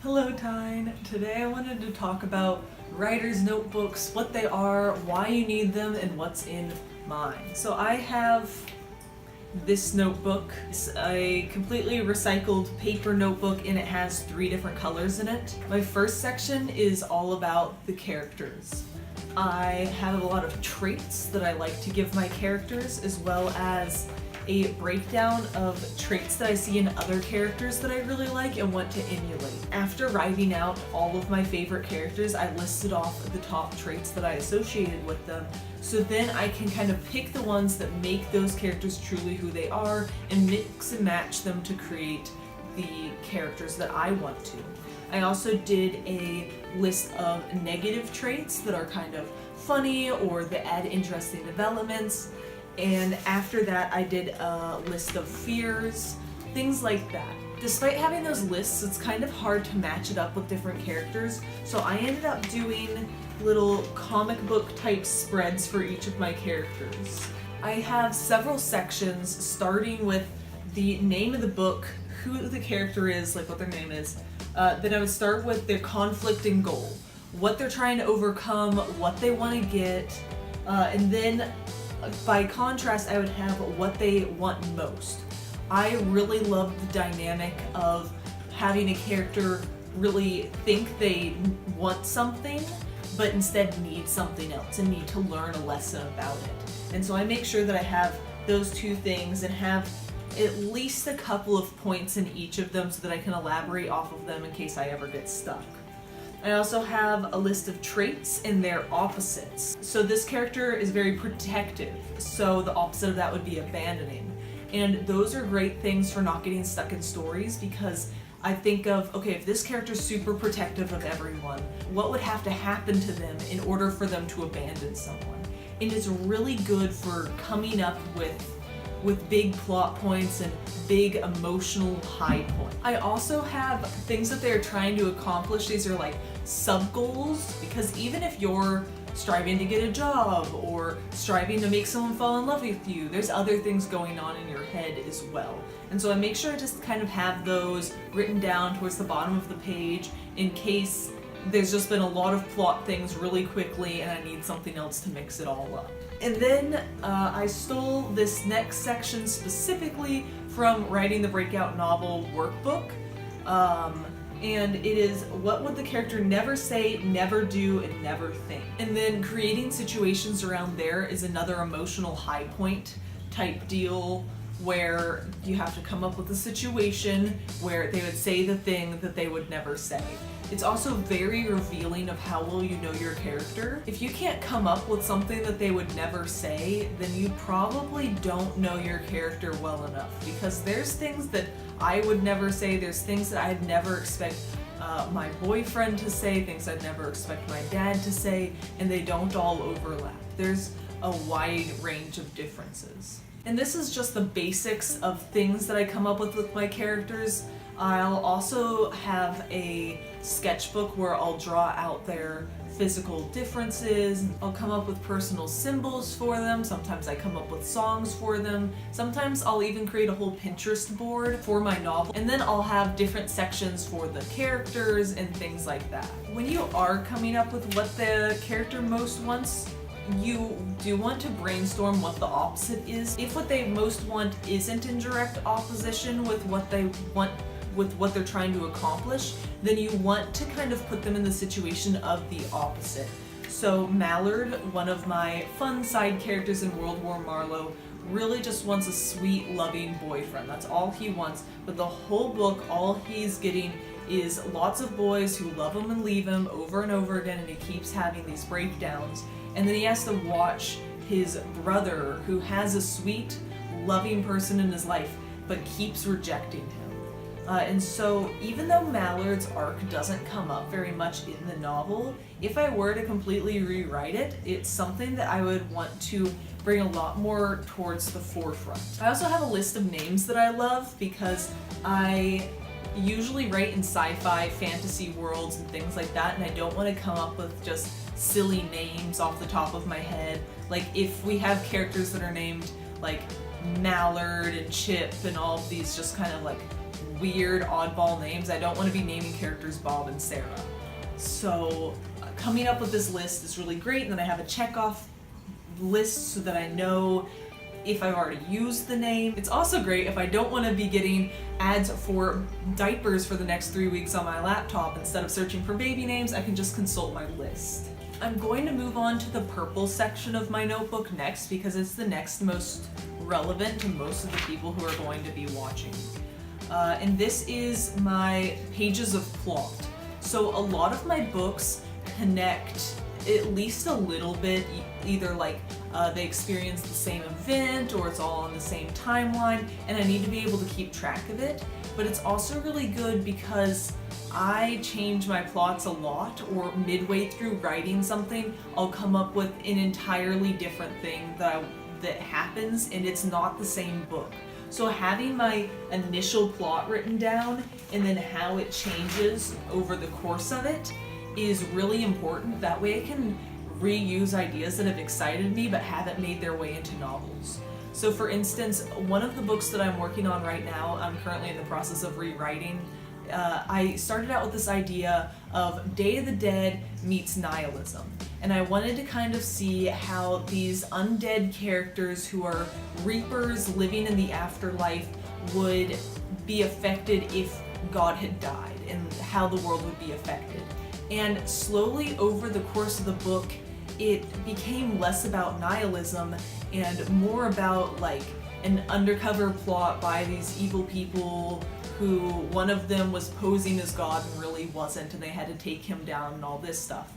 Hello Tyne! Today I wanted to talk about writer's notebooks, what they are, why you need them, and what's in mine. So I have this notebook. It's a completely recycled paper notebook and it has 3 different colors in it. My first section is all about the characters. I have a lot of traits that I like to give my characters, as well as a breakdown of traits that I see in other characters that I really like and want to emulate. After writing out all of my favorite characters, I listed off the top traits that I associated with them, so then I can kind of pick the ones that make those characters truly who they are and mix and match them to create the characters that I want to. I also did a list of negative traits that are kind of funny or that add interesting developments. And after that, I did a list of fears, things like that. Despite having those lists, it's kind of hard to match it up with different characters, so I ended up doing little comic book type spreads for each of my characters. I have several sections starting with the name of the book, who the character is, like what their name is. Then I would start with their conflict and goal, what they're trying to overcome, what they want to get, and then by contrast, I would have what they want most. I really love the dynamic of having a character really think they want something, but instead need something else and need to learn a lesson about it. And so I make sure that I have those 2 things and have at least a couple of points in each of them so that I can elaborate off of them in case I ever get stuck. I also have a list of traits and their opposites. So this character is very protective, so the opposite of that would be abandoning. And those are great things for not getting stuck in stories, because I think of, okay, if this character's super protective of everyone, what would have to happen to them in order for them to abandon someone? And it's really good for coming up with big plot points and big emotional high points. I also have things that they're trying to accomplish. These are like sub-goals, because even if you're striving to get a job or striving to make someone fall in love with you, there's other things going on in your head as well. And so I make sure I just kind of have those written down towards the bottom of the page in case there's just been a lot of plot things really quickly and I need something else to mix it all up. And then I stole this next section specifically from writing the breakout novel workbook. And it is, what would the character never say, never do, and never think? And then creating situations around there is another emotional high point type deal, where you have to come up with a situation where they would say the thing that they would never say. It's also very revealing of how well you know your character. If you can't come up with something that they would never say, then you probably don't know your character well enough, because there's things that I would never say, there's things that I'd never expect my boyfriend to say, things I'd never expect my dad to say, and they don't all overlap. There's a wide range of differences. And this is just the basics of things that I come up with my characters. I'll also have a sketchbook where I'll draw out their physical differences. I'll come up with personal symbols for them. Sometimes I come up with songs for them. Sometimes I'll even create a whole Pinterest board for my novel. And then I'll have different sections for the characters and things like that. When you are coming up with what the character most wants, you do want to brainstorm what the opposite is. If what they most want isn't in direct opposition with what they want, with what they're trying to accomplish, then you want to kind of put them in the situation of the opposite. So Mallard, one of my fun side characters in World War Marlowe, really just wants a sweet, loving boyfriend. That's all he wants. But the whole book, all he's getting is lots of boys who love him and leave him over and over again, and he keeps having these breakdowns. And then he has to watch his brother, who has a sweet, loving person in his life, but keeps rejecting him. And so even though Mallard's arc doesn't come up very much in the novel, if I were to completely rewrite it, it's something that I would want to bring a lot more towards the forefront. I also have a list of names that I love, because I usually write in sci-fi, fantasy worlds and things like that, and I don't want to come up with just silly names off the top of my head. Like if we have characters that are named like Mallard and Chip and all of these just kind of like weird oddball names. I don't want to be naming characters Bob and Sarah. So coming up with this list is really great, and then I have a check off list so that I know if I've already used the name. It's also great if I don't want to be getting ads for diapers for the next 3 weeks on my laptop. Instead of searching for baby names, I can just consult my list. I'm going to move on to the purple section of my notebook next because it's the next most relevant to most of the people who are going to be watching. And this is my pages of plot. So a lot of my books connect at least a little bit, either like they experience the same event or it's all on the same timeline, and I need to be able to keep track of it. But it's also really good because I change my plots a lot, or midway through writing something, I'll come up with an entirely different thing that happens, and it's not the same book. So having my initial plot written down and then how it changes over the course of it is really important. That way I can reuse ideas that have excited me but haven't made their way into novels. So for instance, one of the books that I'm working on right now, I'm currently in the process of rewriting. I started out with this idea of Day of the Dead meets nihilism. And I wanted to kind of see how these undead characters who are reapers living in the afterlife would be affected if God had died, and how the world would be affected. And slowly over the course of the book, it became less about nihilism and more about like an undercover plot by these evil people who one of them was posing as God and really wasn't, and they had to take him down and all this stuff.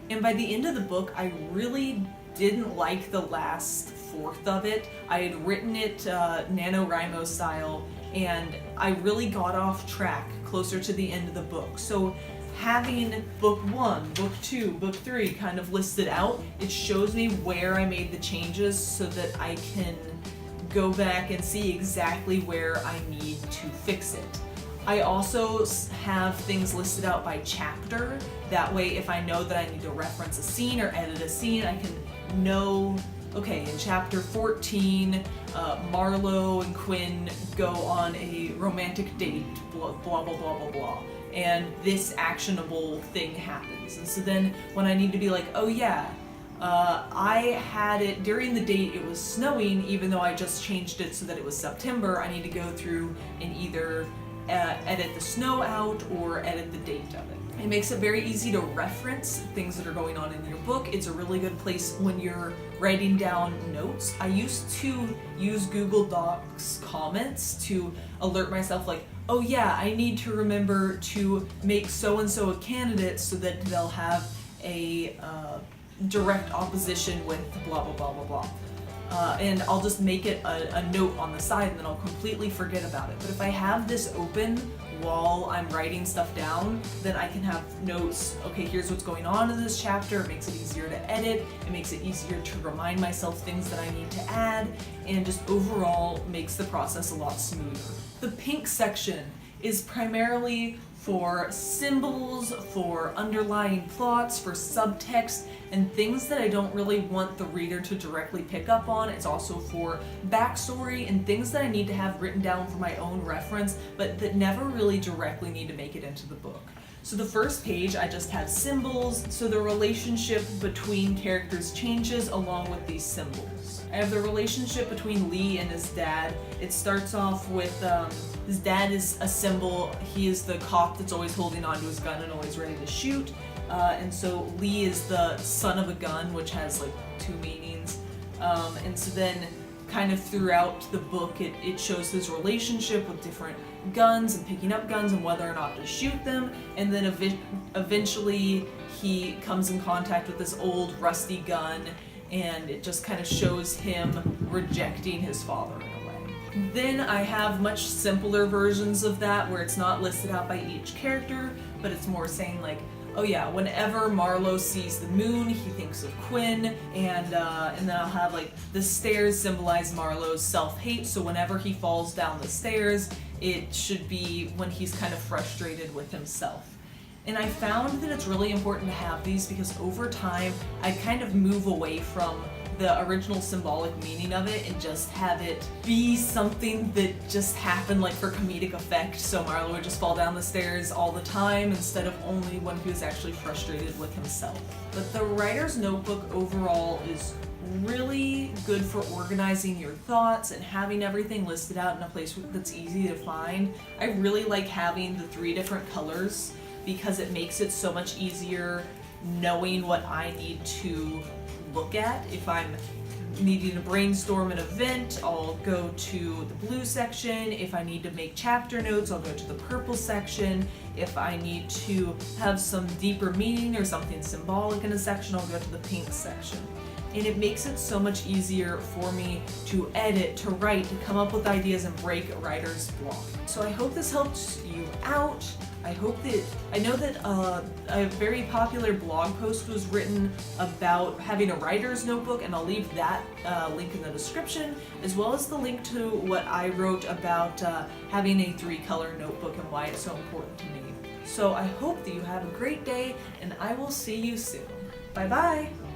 And by the end of the book, I really didn't like the last fourth of it. I had written it NaNoWriMo style, and I really got off track closer to the end of the book. So having book 1, book 2, book 3 kind of listed out, it shows me where I made the changes so that I can go back and see exactly where I need to fix it. I also have things listed out by chapter. That way, if I know that I need to reference a scene or edit a scene, I can know, okay, in chapter 14, Marlowe and Quinn go on a romantic date, blah, blah, blah, blah, blah, blah. And this actionable thing happens. And so then when I need to be like, oh yeah, I had it during the date it was snowing, even though I just changed it so that it was September, I need to go through and either edit the snow out or edit the date of it. It makes it very easy to reference things that are going on in your book. It's a really good place when you're writing down notes. I used to use Google Docs comments to alert myself like, oh yeah, I need to remember to make so-and-so a candidate so that they'll have a direct opposition with blah, blah, blah, blah, blah. And I'll just make it a note on the side and then I'll completely forget about it. But if I have this open while I'm writing stuff down, then I can have notes, okay, here's what's going on in this chapter. It makes it easier to edit, it makes it easier to remind myself things that I need to add, and just overall makes the process a lot smoother. The pink section is primarily for symbols, for underlying plots, for subtext, and things that I don't really want the reader to directly pick up on. It's also for backstory and things that I need to have written down for my own reference, but that never really directly need to make it into the book. So the first page, I just have symbols, so the relationship between characters changes along with these symbols. I have the relationship between Lee and his dad. It starts off with his dad is a symbol. He is the cop that's always holding onto his gun and always ready to shoot. And so Lee is the son of a gun, which has like 2 meanings. And so then kind of throughout the book, it shows his relationship with different guns and picking up guns and whether or not to shoot them. And then eventually he comes in contact with this old rusty gun, and it just kind of shows him rejecting his father in a way. Then I have much simpler versions of that where it's not listed out by each character, but it's more saying like, oh yeah, whenever Marlowe sees the moon, he thinks of Quinn, and then I'll have like the stairs symbolize Marlowe's self-hate, so whenever he falls down the stairs, it should be when he's kind of frustrated with himself. And I found that it's really important to have these because over time, I kind of move away from the original symbolic meaning of it and just have it be something that just happened like for comedic effect, so Marlo would just fall down the stairs all the time instead of only when he was actually frustrated with himself. But the writer's notebook overall is really good for organizing your thoughts and having everything listed out in a place that's easy to find. I really like having the 3 different colors because it makes it so much easier knowing what I need to look at. If I'm needing to brainstorm an event, I'll go to the blue section. If I need to make chapter notes, I'll go to the purple section. If I need to have some deeper meaning or something symbolic in a section, I'll go to the pink section. And it makes it so much easier for me to edit, to write, to come up with ideas and break writer's block. So I hope this helps you out. I know that a very popular blog post was written about having a writer's notebook, and I'll leave that link in the description, as well as the link to what I wrote about having a 3-color notebook and why it's so important to me. So I hope that you have a great day, and I will see you soon. Bye bye!